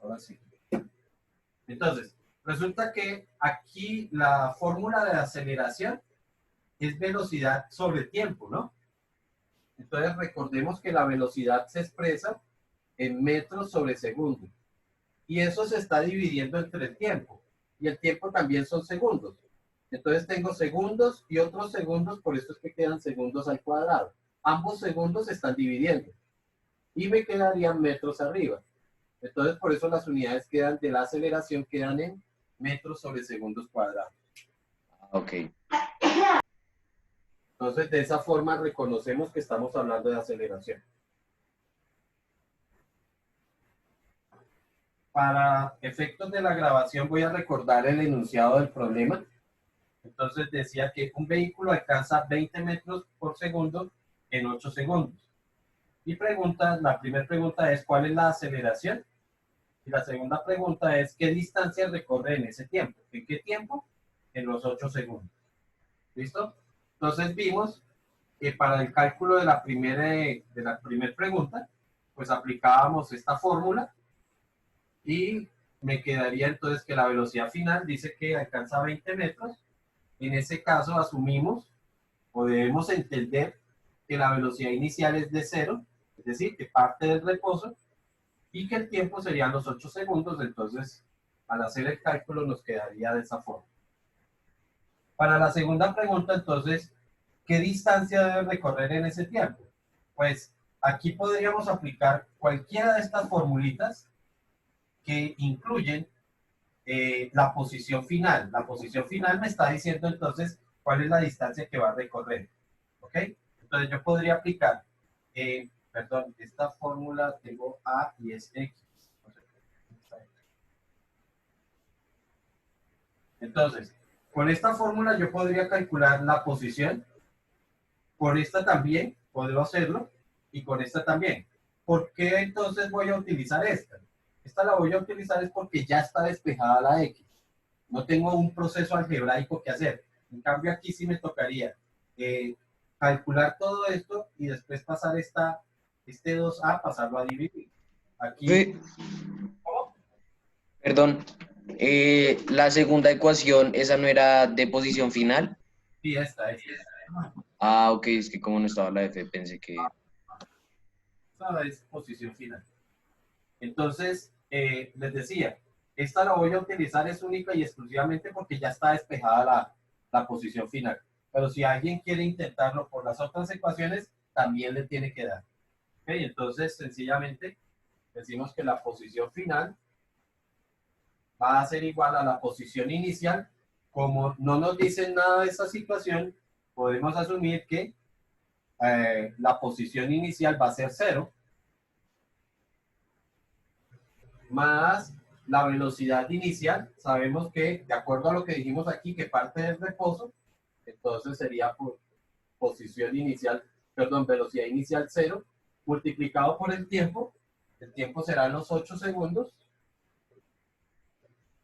Ahora sí. Entonces, resulta que aquí la fórmula de aceleración es velocidad sobre tiempo, ¿no? Entonces, recordemos que la velocidad se expresa en metros sobre segundo. Y eso se está dividiendo entre el tiempo. Y el tiempo también son segundos. Entonces tengo segundos y otros segundos, por eso es que quedan segundos al cuadrado. Ambos segundos se están dividiendo. Y me quedarían metros arriba. Entonces por eso las unidades quedan de la aceleración quedan en metros sobre segundos cuadrados. Ok. Entonces de esa forma reconocemos que estamos hablando de aceleración. Para efectos de la grabación voy a recordar el enunciado del problema. Entonces decía que un vehículo alcanza 20 metros por segundo en 8 segundos. Y la primera pregunta es ¿cuál es la aceleración? Y la segunda pregunta es ¿qué distancia recorre en ese tiempo? ¿En qué tiempo? En los 8 segundos. ¿Listo? Entonces vimos que para el cálculo de la primera pregunta, pues aplicábamos esta fórmula y me quedaría entonces que la velocidad final dice que alcanza 20 metros. En ese caso asumimos o debemos entender que la velocidad inicial es de 0, es decir, que parte del reposo, y que el tiempo serían los 8 segundos, entonces al hacer el cálculo nos quedaría de esa forma. Para la segunda pregunta, entonces, ¿qué distancia debe recorrer en ese tiempo? Pues aquí podríamos aplicar cualquiera de estas formulitas que incluyen la posición final. La posición final me está diciendo entonces cuál es la distancia que va a recorrer. ¿Ok? Entonces yo podría aplicar, perdón, esta fórmula tengo A y es X. Entonces, con esta fórmula yo podría calcular la posición, con esta también puedo hacerlo, y con esta también. ¿Por qué entonces voy a utilizar esta? Esta la voy a utilizar es porque ya está despejada la X. No tengo un proceso algebraico que hacer. En cambio aquí sí me tocaría calcular todo esto y después pasar este 2A, pasarlo a dividir. Aquí, ¿cómo? Perdón. La segunda ecuación, ¿esa no era de posición final? Sí, esta. Ah, ok, es que como no estaba la F, pensé que... Esta es posición final. Entonces, les decía, esta la voy a utilizar es única y exclusivamente porque ya está despejada la posición final. Pero si alguien quiere intentarlo por las otras ecuaciones, también le tiene que dar. ¿Okay? Entonces, sencillamente, decimos que la posición final va a ser igual a la posición inicial. Como no nos dicen nada de esta situación, podemos asumir que la posición inicial va a ser 0, más la velocidad inicial. Sabemos que, de acuerdo a lo que dijimos aquí, que parte del reposo, entonces sería por posición inicial, perdón, velocidad inicial 0, multiplicado por el tiempo serán los 8 segundos,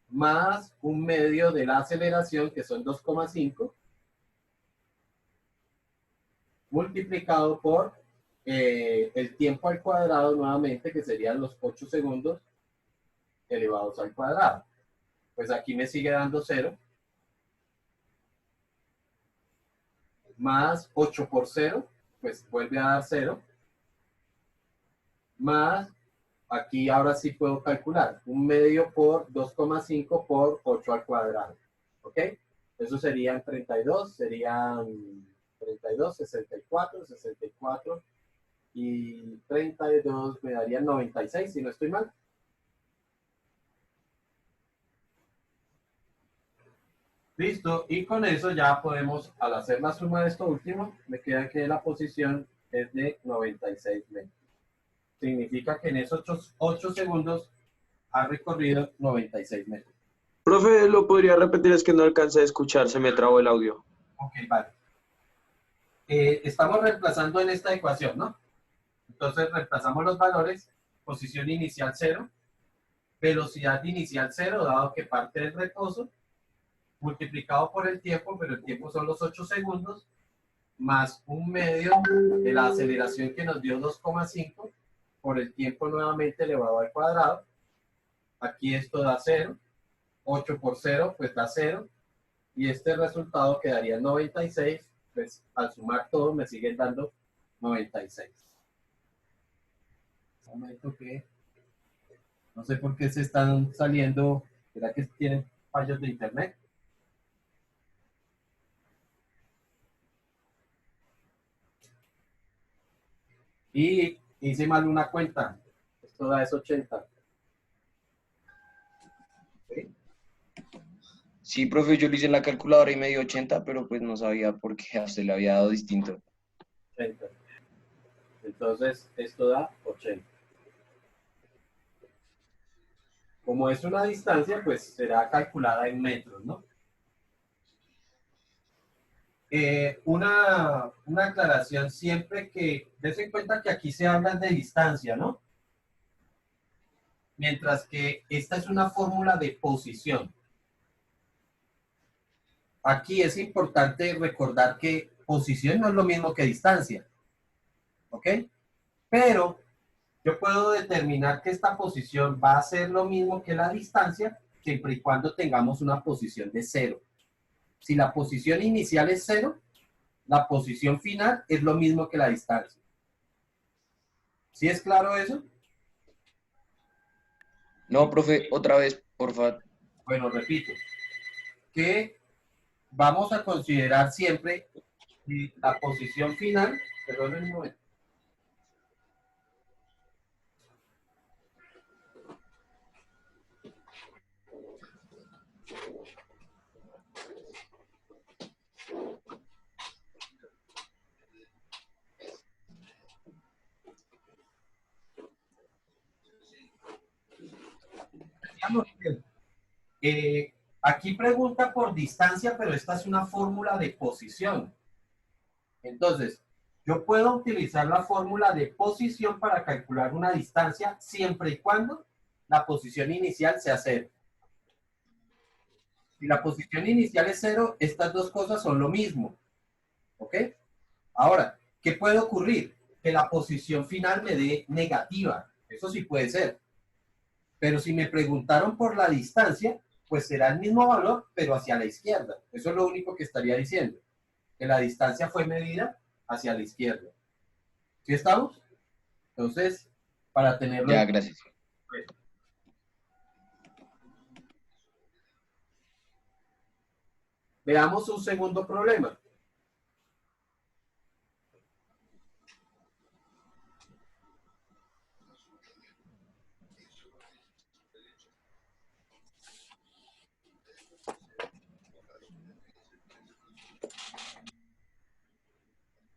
más un medio de la aceleración, que son 2,5, multiplicado por el tiempo al cuadrado nuevamente, que serían los 8 segundos elevados al cuadrado. Pues aquí me sigue dando 0, más 8 por 0, pues vuelve a dar 0, más, aquí ahora sí puedo calcular, un medio por 2,5 por 8 al cuadrado. ¿Ok? Eso serían 32, serían 32, 64, 64 y 32 me darían 96, si no estoy mal. Listo, y con eso ya podemos, al hacer la suma de esto último, me queda que la posición es de 96 metros. Significa que en esos 8 segundos ha recorrido 96 metros. Profe, ¿lo podría repetir? Es que no alcancé a escuchar, se me trabó el audio. Ok, vale. Estamos reemplazando en esta ecuación, ¿no? Entonces reemplazamos los valores, posición inicial 0, velocidad inicial 0, dado que parte del reposo, multiplicado por el tiempo, pero el tiempo son los 8 segundos, más un medio de la aceleración que nos dio 2,5 por el tiempo nuevamente elevado al cuadrado, aquí esto da 0, 8 por 0 pues da 0, y este resultado quedaría 96, pues al sumar todo me siguen dando 96. Un momento que no sé por qué se están saliendo, ¿será que tienen fallos de internet? Y hice mal una cuenta, esto da es 80. ¿Sí? Sí, profe, yo lo hice en la calculadora y me dio 80, pero pues no sabía por qué a usted le había dado distinto. 80. Entonces, esto da 80. Como es una distancia, pues será calculada en metros, ¿no? Una aclaración siempre que des en cuenta que aquí se habla de distancia, ¿no? Mientras que esta es una fórmula de posición. Aquí es importante recordar que posición no es lo mismo que distancia, ¿ok? Pero yo puedo determinar que esta posición va a ser lo mismo que la distancia, siempre y cuando tengamos una posición de 0. Si la posición inicial es 0, la posición final es lo mismo que la distancia. ¿Sí es claro eso? No, profe, otra vez, por favor. Bueno, repito, que vamos a considerar siempre la posición final, perdón un momento. Aquí pregunta por distancia, pero esta es una fórmula de posición. Entonces, yo puedo utilizar la fórmula de posición para calcular una distancia siempre y cuando la posición inicial sea 0. Si la posición inicial es 0, estas dos cosas son lo mismo. ¿Ok? Ahora, ¿qué puede ocurrir? Que la posición final me dé negativa. Eso sí puede ser. Pero si me preguntaron por la distancia, pues será el mismo valor, pero hacia la izquierda. Eso es lo único que estaría diciendo. Que la distancia fue medida hacia la izquierda. ¿Sí estamos? Entonces, para tenerlo Ya, en gracias. cuenta. Veamos un segundo problema.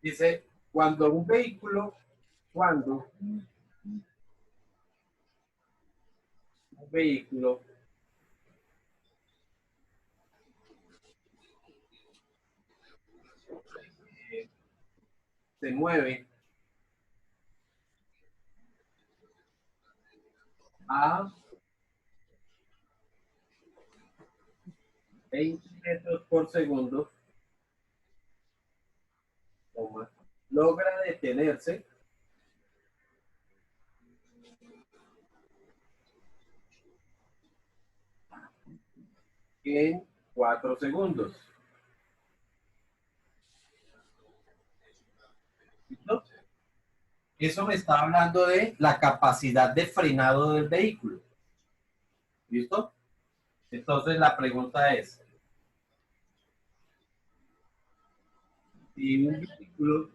Dice, cuando un vehículo se mueve a 20 metros por segundo, logra detenerse en 4 segundos. ¿Listo? Eso me está hablando de la capacidad de frenado del vehículo. ¿Listo? Entonces la pregunta es, si un vehículo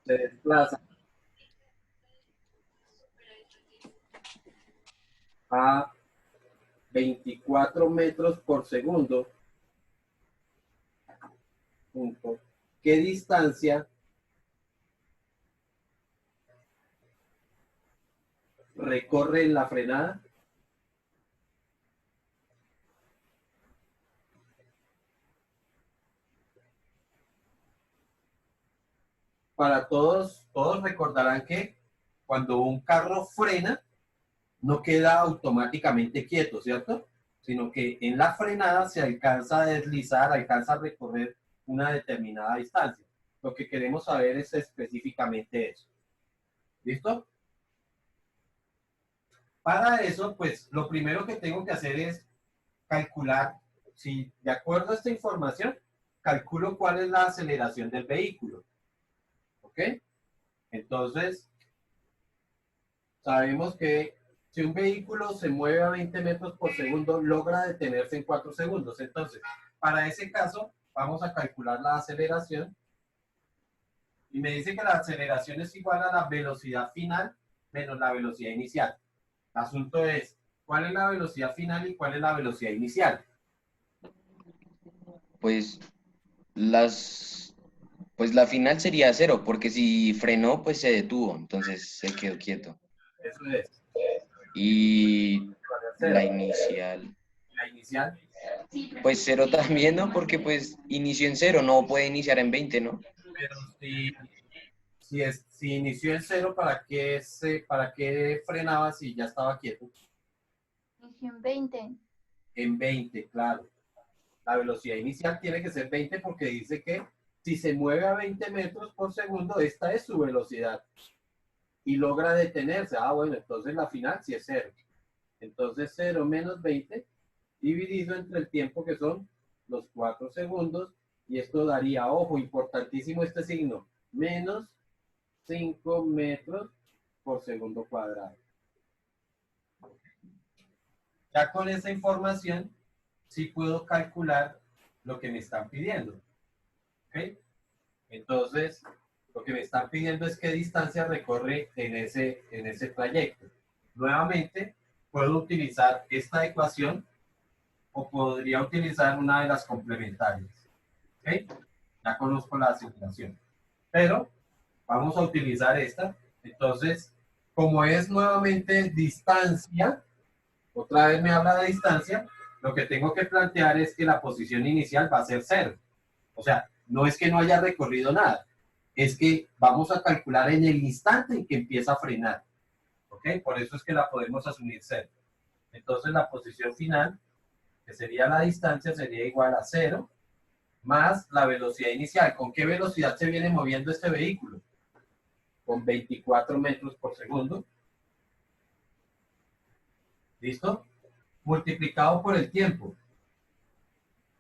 se desplaza a 24 metros por segundo, ¿qué distancia recorre en la frenada? Para todos recordarán que cuando un carro frena, no queda automáticamente quieto, ¿cierto? Sino que en la frenada se alcanza a deslizar, alcanza a recorrer una determinada distancia. lo que queremos saber es específicamente eso. ¿Listo? Para eso, pues lo primero que tengo que hacer es calcular, si de acuerdo a esta información, calculo cuál es la aceleración del vehículo. ¿Ok? Entonces, sabemos que si un vehículo se mueve a 20 metros por segundo, logra detenerse en 4 segundos. Entonces, para ese caso, vamos a calcular la aceleración. Y me dice que la aceleración es igual a la velocidad final menos la velocidad inicial. El asunto es, ¿cuál es la velocidad final y cuál es la velocidad inicial? Pues las, pues la final sería cero, porque si frenó, pues se detuvo, entonces se quedó quieto. Eso es. Y Cero. la inicial, La inicial. pues cero también, ¿no? Porque pues inició en cero, no puede iniciar en 20, ¿no? Pero si inició en cero, ¿para qué frenaba si ya estaba quieto? Inició en 20. En 20, claro. La velocidad inicial tiene que ser 20 porque dice que si se mueve a 20 metros por segundo, esta es su velocidad. Y logra detenerse. Ah, bueno, entonces la final sí es cero. Entonces 0 menos 20 dividido entre el tiempo que son los 4 segundos. Y esto daría, ojo, importantísimo este signo, menos 5 metros por segundo cuadrado. Ya con esa información, sí puedo calcular lo que me están pidiendo. ¿Ok? Entonces, lo que me están pidiendo es qué distancia recorre en ese trayecto. Nuevamente, puedo utilizar esta ecuación o podría utilizar una de las complementarias. ¿Ok? Ya conozco la asignación. Pero vamos a utilizar esta. Entonces, como es nuevamente distancia, otra vez me habla de distancia, lo que tengo que plantear es que la posición inicial va a ser cero. O sea, no es que no haya recorrido nada, es que vamos a calcular en el instante en que empieza a frenar. ¿Ok? Por eso es que la podemos asumir cero. Entonces la posición final, que sería la distancia, sería igual a cero más la velocidad inicial. ¿Con qué velocidad se viene moviendo este vehículo? Con 24 metros por segundo. ¿Listo? Multiplicado por el tiempo.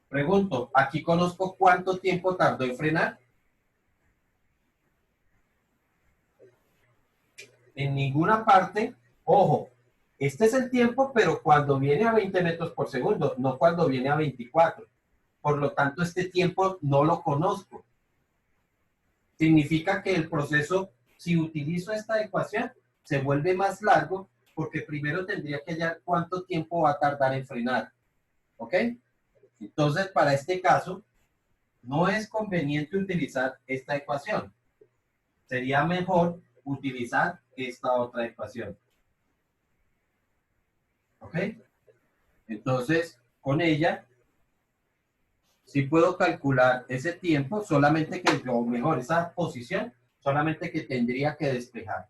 Pregunto, ¿aquí conozco cuánto tiempo tardó en frenar? En ninguna parte. Ojo, este es el tiempo, pero cuando viene a 20 metros por segundo, no cuando viene a 24. Por lo tanto, este tiempo no lo conozco. Significa que el proceso, si utilizo esta ecuación, se vuelve más largo porque primero tendría que hallar cuánto tiempo va a tardar en frenar. ¿Ok? Entonces, para este caso, no es conveniente utilizar esta ecuación. Sería mejor utilizar esta otra ecuación. ¿Ok? Entonces, con ella, sí puedo calcular ese tiempo, solamente que, o mejor, esa posición, solamente que tendría que despejar.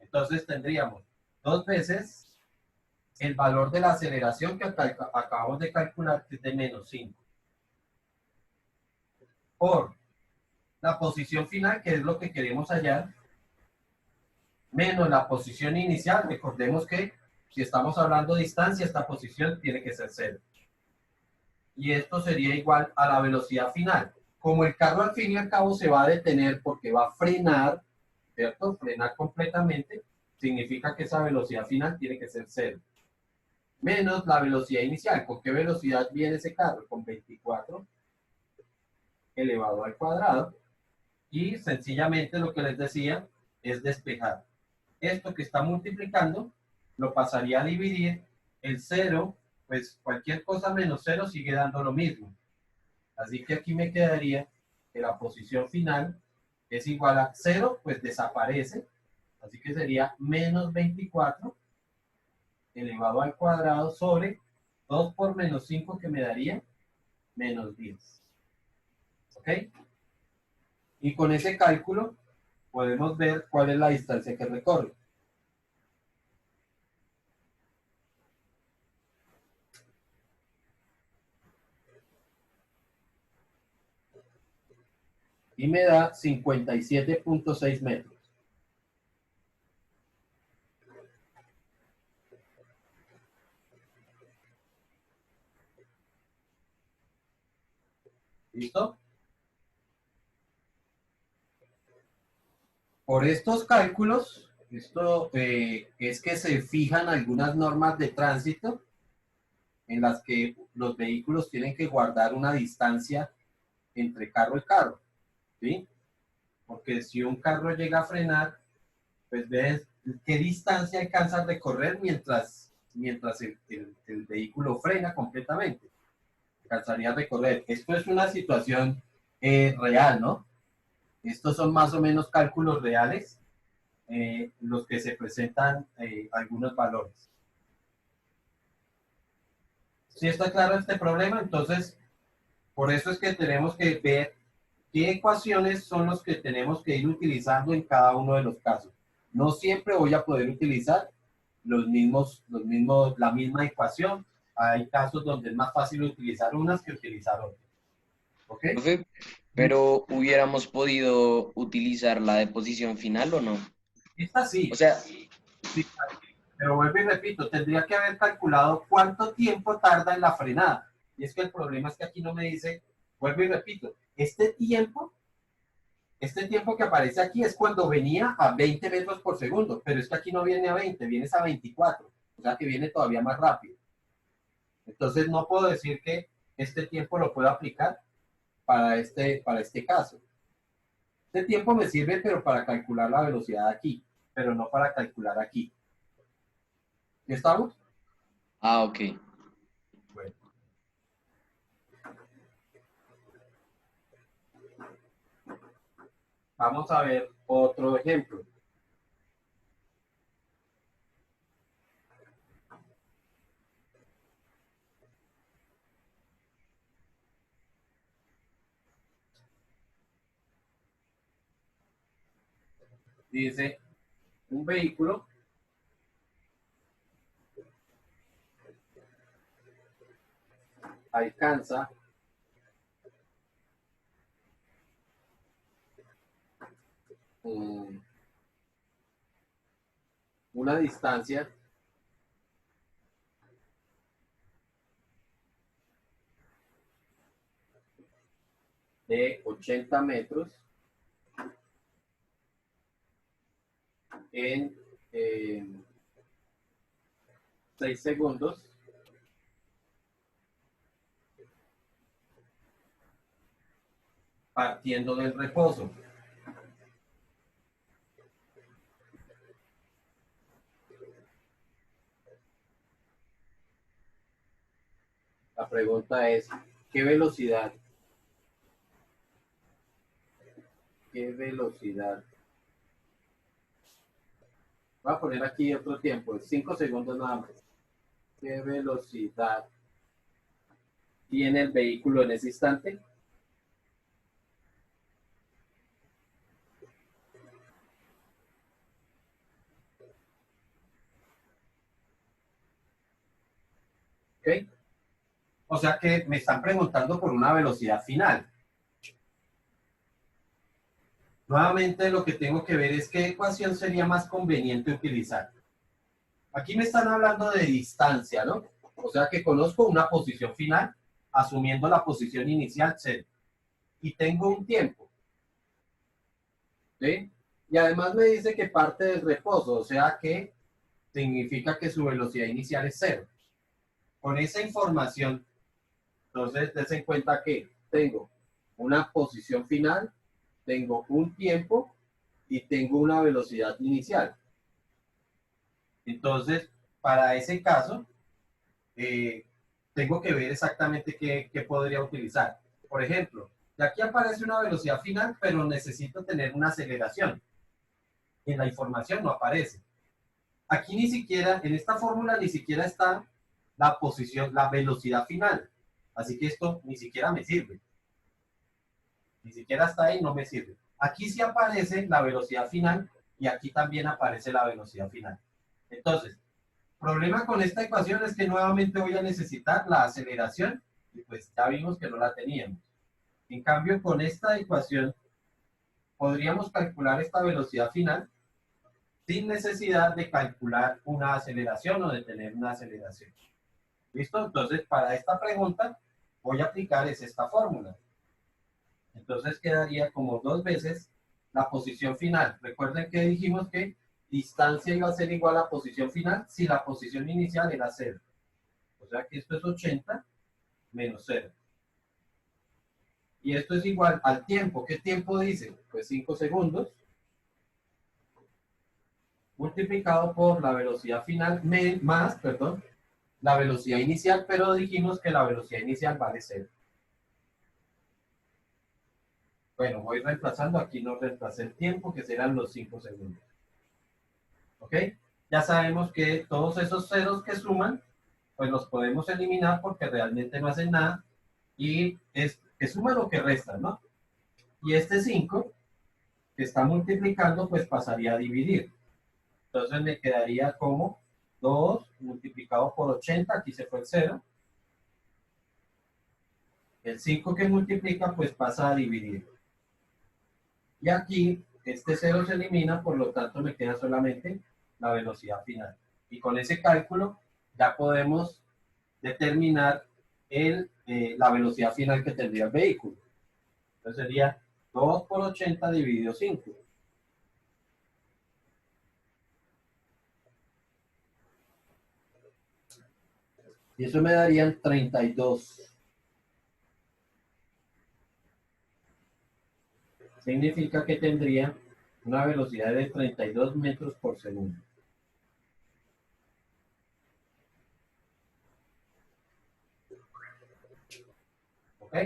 Entonces tendríamos 2 veces el valor de la aceleración que acabamos de calcular, que es de menos 5, por la posición final, que es lo que queremos hallar, menos la posición inicial. Recordemos que si estamos hablando de distancia, esta posición tiene que ser cero. Y esto sería igual a la velocidad final. Como el carro al fin y al cabo se va a detener porque va a frenar, ¿cierto? Frenar completamente, significa que esa velocidad final tiene que ser cero. Menos la velocidad inicial. ¿Con qué velocidad viene ese carro? Con 24 elevado al cuadrado. Y sencillamente lo que les decía es despejar. Esto que está multiplicando lo pasaría a dividir. El cero, pues cualquier cosa menos cero sigue dando lo mismo. Así que aquí me quedaría que la posición final es igual a 0, pues desaparece. Así que sería menos 24 elevado al cuadrado sobre 2 por menos 5, que me daría menos 10. ¿Ok? Y con ese cálculo podemos ver cuál es la distancia que recorre. y me da 57.6 metros. ¿Listo? Por estos cálculos, esto es que se fijan algunas normas de tránsito en las que los vehículos tienen que guardar una distancia entre carro y carro, ¿sí? Porque si un carro llega a frenar, pues ves qué distancia alcanza a recorrer mientras el vehículo frena completamente. Alcanzaría a recorrer. Esto es una situación real, ¿no? Estos son más o menos cálculos reales, los que se presentan algunos valores. ¿Sí está claro este problema? Entonces, por eso es que tenemos que ver qué ecuaciones son los que tenemos que ir utilizando en cada uno de los casos. No siempre voy a poder utilizar la misma ecuación. Hay casos donde es más fácil utilizar unas que utilizar otras. ¿Ok? Profe, pero ¿hubiéramos podido utilizar la deposición final o no? Esta sí. O sea, Sí, claro. Pero vuelvo y repito, tendría que haber calculado cuánto tiempo tarda en la frenada. Y es que el problema es que aquí no me dice, vuelvo y repito, este tiempo que aparece aquí es cuando venía a 20 metros por segundo, pero es que aquí no viene a 20, viene a 24, o sea que viene todavía más rápido. Entonces no puedo decir que este tiempo lo puedo aplicar para este caso. Este tiempo me sirve, pero para calcular la velocidad aquí, pero no para calcular aquí. ¿Ya estamos? ok. Bueno. Vamos a ver otro ejemplo. Dice, un vehículo alcanza una distancia de 80 metros en 6 segundos partiendo del reposo. La pregunta es, ¿qué velocidad? ¿Qué velocidad? Voy a poner aquí otro tiempo, 5 segundos nada más. ¿Qué velocidad tiene el vehículo en ese instante? ¿Ok? O sea que me están preguntando por una velocidad final. Nuevamente lo que tengo que ver es qué ecuación sería más conveniente utilizar. Aquí me están hablando de distancia, ¿no? O sea que conozco una posición final, asumiendo la posición inicial 0. Y tengo un tiempo. ¿Sí? Y además me dice que parte del reposo, o sea que significa que su velocidad inicial es 0. Con esa información, entonces, des en cuenta que tengo una posición final, tengo un tiempo y tengo una velocidad inicial. Entonces, para ese caso, tengo que ver exactamente qué podría utilizar. Por ejemplo, de aquí aparece una velocidad final, pero necesito tener una aceleración. En la información no aparece. Aquí ni siquiera, en esta fórmula ni siquiera está la posición, la velocidad final. Así que esto ni siquiera me sirve. Ni siquiera está ahí, no me sirve. Aquí sí aparece la velocidad final y aquí también aparece la velocidad final. Entonces, problema con esta ecuación es que nuevamente voy a necesitar la aceleración y pues ya vimos que no la teníamos. En cambio, con esta ecuación podríamos calcular esta velocidad final sin necesidad de calcular una aceleración o de tener una aceleración. ¿Listo? Entonces, para esta pregunta, voy a aplicar esta fórmula. Entonces, quedaría como 2 veces la posición final. Recuerden que dijimos que distancia iba a ser igual a posición final si la posición inicial era 0. O sea que esto es 80 menos 0. Y esto es igual al tiempo. ¿Qué tiempo dice? Pues 5 segundos. Multiplicado por la velocidad final más, la velocidad inicial, pero dijimos que la velocidad inicial vale 0. Bueno, voy reemplazando, aquí no reemplacé el tiempo, que serán los 5 segundos. ¿Ok? Ya sabemos que todos esos ceros que suman, pues los podemos eliminar porque realmente no hacen nada, y es que suman o que restan, ¿no? Y este 5, que está multiplicando, pues pasaría a dividir. Entonces me quedaría como 2 multiplicado por 80, aquí se fue el 0. El 5 que multiplica, pues pasa a dividir. Y aquí, este 0 se elimina, por lo tanto me queda solamente la velocidad final. Y con ese cálculo ya podemos determinar la velocidad final que tendría el vehículo. Entonces sería 2 por 80 dividido 5. Y eso me darían 32. Significa que tendría una velocidad de 32 metros por segundo. ¿Ok?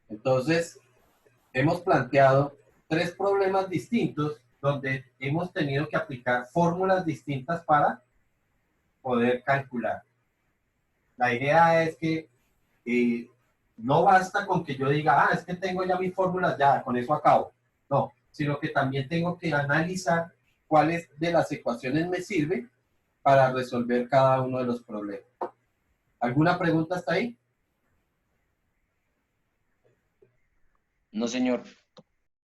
Entonces, hemos planteado 3 problemas distintos donde hemos tenido que aplicar fórmulas distintas para poder calcular. La idea es que no basta con que yo diga, es que tengo ya mis fórmulas, ya, con eso acabo. No, sino que también tengo que analizar cuáles de las ecuaciones me sirven para resolver cada uno de los problemas. ¿Alguna pregunta hasta ahí? No, señor.